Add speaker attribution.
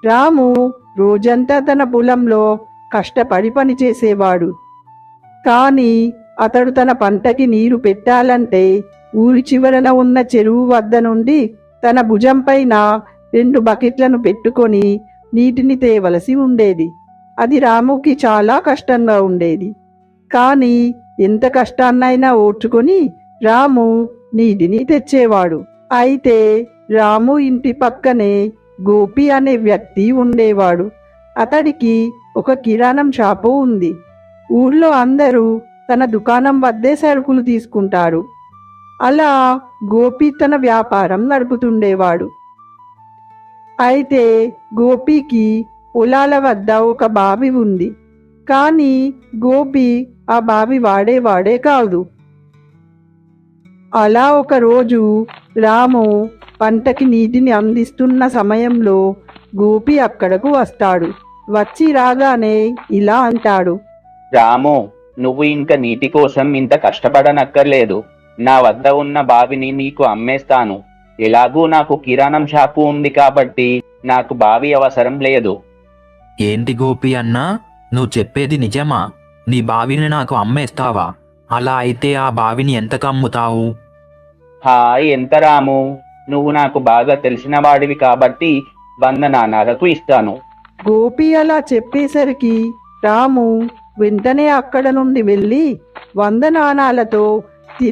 Speaker 1: రాము రోజంతా తన పొలంలో కష్టపడి పనిచేసేవాడు. కానీ అతడు తన పంటకి నీరు పెట్టాలంటే ఊరి చివరన ఉన్న చెరువు వద్ద నుండి తన భుజం పైన 2 బకెట్లను పెట్టుకొని నీటిని తేవలసి ఉండేది. అది రాముకి చాలా కష్టంగా ఉండేది. కానీ ఎంత కష్టాన్నైనా ఓర్చుకొని రాము నీటిని తెచ్చేవాడు. అయితే రాము ఇంటి పక్కనే గోపి అనే వ్యక్తి ఉండేవాడు. అతడికి ఒక కిరాణం షాపు ఉంది. ఊళ్ళో అందరూ తన దుకాణం వద్దే సరుకులు తీసుకుంటారు. అలా గోపి తన వ్యాపారం నడుపుతుండేవాడు. అయితే గోపికి పొలాల వద్ద ఒక బావి ఉంది. కానీ గోపి ఆ బావి వాడే కాదు. అలా ఒకరోజు రాము పంటకి నీటిని అందిస్తున్న సమయంలో గోపి అక్కడకు వస్తాడు. వచ్చి రాగానే ఇలా అంటాడు,
Speaker 2: రాము, నువ్వు ఇంక నీటి కోసం ఇంత కష్టపడనక్కర్లేదు. నా వద్ద ఉన్న బావిని నీకు అమ్మేస్తాను. ఎలాగూ నాకు కిరాణం షాపు ఉంది కాబట్టి నాకు బావి అవసరం లేదు.
Speaker 3: ఏంటి గోపి అన్నా, నువ్వు చెప్పేది నిజమా? నీ బావిని నాకు అమ్మేస్తావా? అలా అయితే ఆ బావిని ఎంతకు అమ్ముతావు?
Speaker 2: హాయ్, ఎంత రాము, నువ్వు నాకు బాగా తెలిసిన వాడివి కాబట్టి 100 నాణాలకు ఇస్తాను.
Speaker 1: గోపి అలా చెప్పేసరికి రాము వెంటనే అక్కడ నుండి వెళ్ళి 100 నాణాలతో